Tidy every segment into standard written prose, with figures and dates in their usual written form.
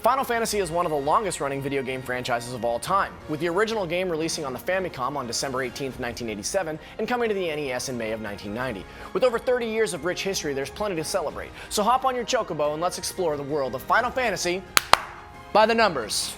Final Fantasy is one of the longest-running video game franchises of all time, with the original game releasing on the Famicom on December 18, 1987, and coming to the NES in May of 1990. With over 30 years of rich history, there's plenty to celebrate. So hop on your Chocobo and let's explore the world of Final Fantasy by the numbers.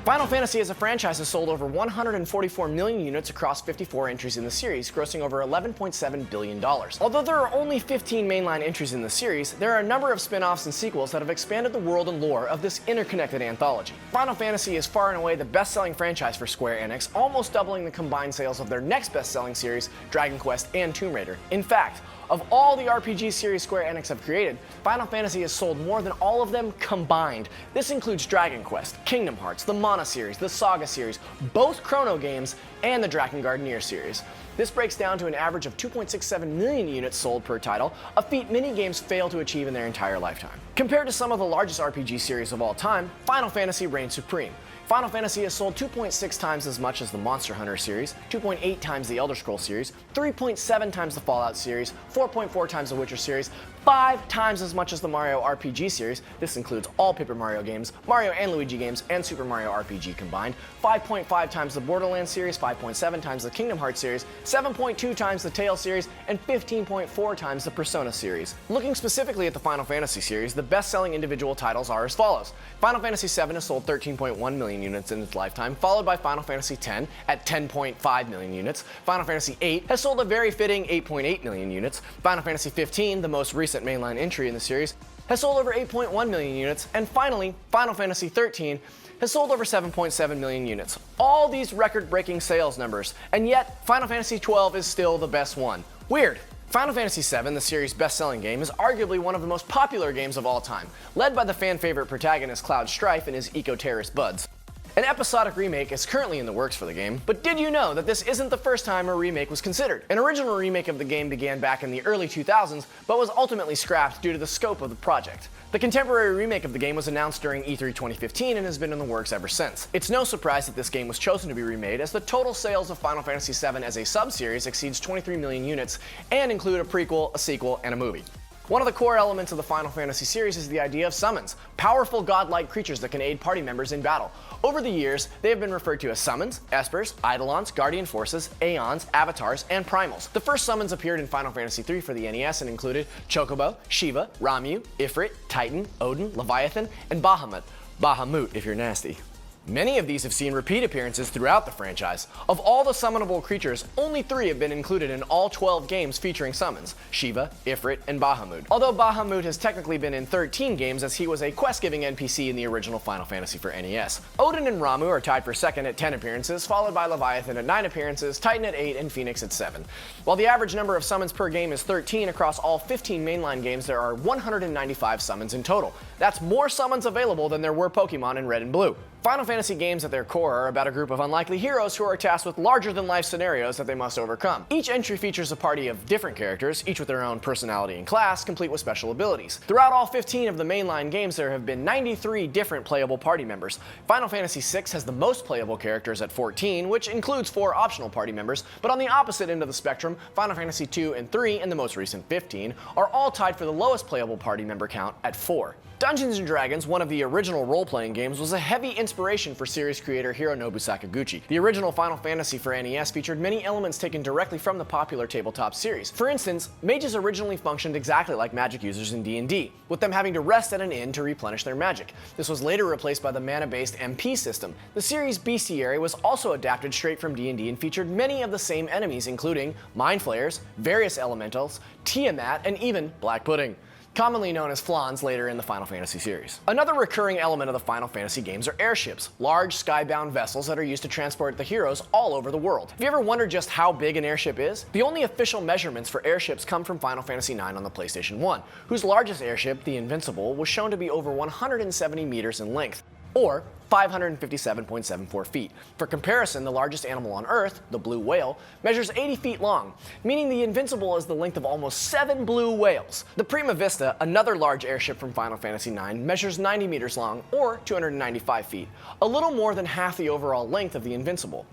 Final Fantasy as a franchise has sold over 144 million units across 54 entries in the series, grossing over $11.7 billion. Although there are only 15 mainline entries in the series, there are a number of spin-offs and sequels that have expanded the world and lore of this interconnected anthology. Final Fantasy is far and away the best-selling franchise for Square Enix, almost doubling the combined sales of their next best-selling series, Dragon Quest and Tomb Raider. In fact, of all the RPG series Square Enix have created, Final Fantasy has sold more than all of them combined. This includes Dragon Quest, Kingdom Hearts, the Mana series, the Saga series, both Chrono games, and the Drakengard Nier series. This breaks down to an average of 2.67 million units sold per title, a feat many games fail to achieve in their entire lifetime. Compared to some of the largest RPG series of all time, Final Fantasy reigns supreme. Final Fantasy has sold 2.6 times as much as the Monster Hunter series, 2.8 times the Elder Scrolls series, 3.7 times the Fallout series, 4.4 times the Witcher series, 5 times as much as the Mario RPG series. This includes all Paper Mario games, Mario and Luigi games, and Super Mario RPG combined, 5.5 times the Borderlands series, 5.7 times the Kingdom Hearts series, 7.2 times the Tales series, and 15.4 times the Persona series. Looking specifically at the Final Fantasy series, the best-selling individual titles are as follows. Final Fantasy VII has sold 13.1 million units in its lifetime, followed by Final Fantasy X at 10.5 million units. Final Fantasy VIII has sold a very fitting 8.8 million units. Final Fantasy XV, the most recent mainline entry in the series, has sold over 8.1 million units. And finally, Final Fantasy XIII has sold over 7.7 million units. All these record-breaking sales numbers, and yet Final Fantasy XII is still the best one. Weird. Final Fantasy VII, the series' best-selling game, is arguably one of the most popular games of all time, led by the fan-favorite protagonist Cloud Strife and his eco-terrorist buds. An episodic remake is currently in the works for the game, but did you know that this isn't the first time a remake was considered? An original remake of the game began back in the early 2000s, but was ultimately scrapped due to the scope of the project. The contemporary remake of the game was announced during E3 2015 and has been in the works ever since. It's no surprise that this game was chosen to be remade, as the total sales of Final Fantasy VII as a sub-series exceeds 23 million units and include a prequel, a sequel, and a movie. One of the core elements of the Final Fantasy series is the idea of summons, powerful godlike creatures that can aid party members in battle. Over the years, they have been referred to as summons, espers, eidolons, guardian forces, aeons, avatars, and primals. The first summons appeared in Final Fantasy III for the NES and included Chocobo, Shiva, Ramu, Ifrit, Titan, Odin, Leviathan, and Bahamut. Bahamut if you're nasty. Many of these have seen repeat appearances throughout the franchise. Of all the summonable creatures, only 3 have been included in all 12 games featuring summons: Shiva, Ifrit, and Bahamut. Although Bahamut has technically been in 13 games, as he was a quest-giving NPC in the original Final Fantasy for NES. Odin and Ramu are tied for second at 10 appearances, followed by Leviathan at 9 appearances, Titan at 8, and Phoenix at 7. While the average number of summons per game is 13 across all 15 mainline games, there are 195 summons in total. That's more summons available than there were Pokemon in Red and Blue. Final Fantasy games at their core are about a group of unlikely heroes who are tasked with larger-than-life scenarios that they must overcome. Each entry features a party of different characters, each with their own personality and class, complete with special abilities. Throughout all 15 of the mainline games, there have been 93 different playable party members. Final Fantasy VI has the most playable characters at 14, which includes 4 optional party members, but on the opposite end of the spectrum, Final Fantasy II and III, and the most recent 15, are all tied for the lowest playable party member count at 4. Dungeons & Dragons, one of the original role-playing games, was a heavy inspiration for series creator Hironobu Sakaguchi. The original Final Fantasy for NES featured many elements taken directly from the popular tabletop series. For instance, mages originally functioned exactly like magic users in D&D, with them having to rest at an inn to replenish their magic. This was later replaced by the mana-based MP system. The series' bestiary was also adapted straight from D&D and featured many of the same enemies, including mind flayers, various elementals, Tiamat, and even Black Pudding, commonly known as flans later in the Final Fantasy series. Another recurring element of the Final Fantasy games are airships, large skybound vessels that are used to transport the heroes all over the world. Have you ever wondered just how big an airship is? The only official measurements for airships come from Final Fantasy IX on the PlayStation 1, whose largest airship, the Invincible, was shown to be over 170 meters in length, or 557.74 feet. For comparison, the largest animal on Earth, the blue whale, measures 80 feet long, meaning the Invincible is the length of almost 7 blue whales. The Prima Vista, another large airship from Final Fantasy IX, measures 90 meters long, or 295 feet, a little more than half the overall length of the Invincible.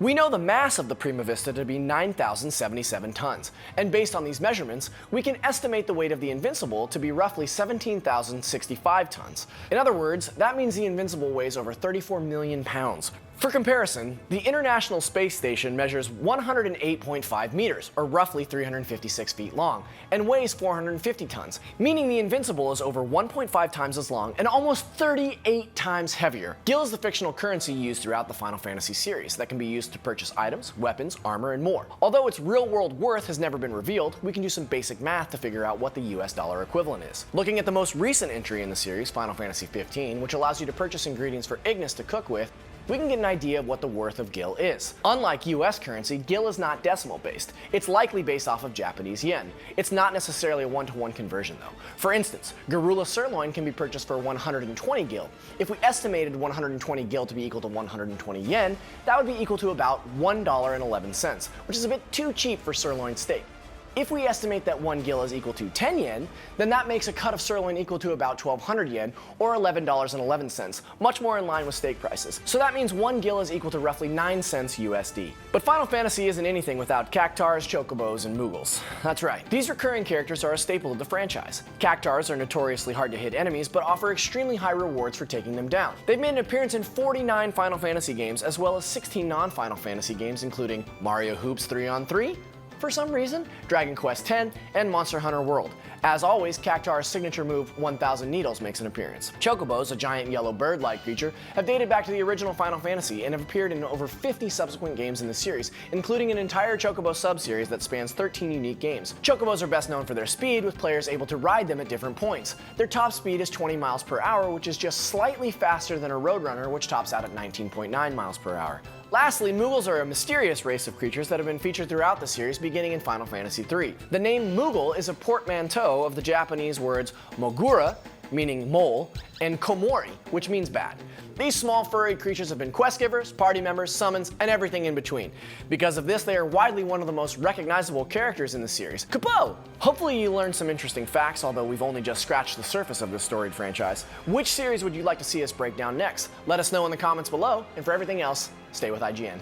We know the mass of the Prima Vista to be 9,077 tons, and based on these measurements, we can estimate the weight of the Invincible to be roughly 17,065 tons. In other words, that means the Invincible weighs over 34 million pounds. For comparison, the International Space Station measures 108.5 meters, or roughly 356 feet long, and weighs 450 tons, meaning the Invincible is over 1.5 times as long and almost 38 times heavier. Gil is the fictional currency used throughout the Final Fantasy series that can be used to purchase items, weapons, armor, and more. Although its real-world worth has never been revealed, we can do some basic math to figure out what the US dollar equivalent is. Looking at the most recent entry in the series, Final Fantasy XV, which allows you to purchase ingredients for Ignis to cook with, we can get an idea of what the worth of Gil is. Unlike US currency, Gil is not decimal based. It's likely based off of Japanese yen. It's not necessarily a one-to-one conversion though. For instance, Garula sirloin can be purchased for 120 Gil. If we estimated 120 Gil to be equal to 120 yen, that would be equal to about $1.11, which is a bit too cheap for sirloin steak. If we estimate that 1 Gil is equal to 10 yen, then that makes a cut of sirloin equal to about 1,200 yen, or $11.11, much more in line with steak prices. So that means 1 Gil is equal to roughly 9 cents USD. But Final Fantasy isn't anything without Cactars, Chocobos, and Moogles. That's right, these recurring characters are a staple of the franchise. Cactars are notoriously hard to hit enemies, but offer extremely high rewards for taking them down. They've made an appearance in 49 Final Fantasy games, as well as 16 non-Final Fantasy games, including Mario Hoops 3-on-3, for some reason, Dragon Quest X, and Monster Hunter World. As always, Cactar's signature move, 1000 Needles, makes an appearance. Chocobos, a giant yellow bird-like creature, have dated back to the original Final Fantasy and have appeared in over 50 subsequent games in the series, including an entire Chocobo sub-series that spans 13 unique games. Chocobos are best known for their speed, with players able to ride them at different points. Their top speed is 20 miles per hour, which is just slightly faster than a Roadrunner, which tops out at 19.9 miles per hour. Lastly, Moogles are a mysterious race of creatures that have been featured throughout the series, beginning in Final Fantasy III. The name Moogle is a portmanteau of the Japanese words mogura, meaning mole, and komori, which means bad. These small furry creatures have been quest givers, party members, summons, and everything in between. Because of this, they are widely one of the most recognizable characters in the series. Chocobo! Hopefully you learned some interesting facts, although we've only just scratched the surface of this storied franchise. Which series would you like to see us break down next? Let us know in the comments below, and for everything else, stay with IGN.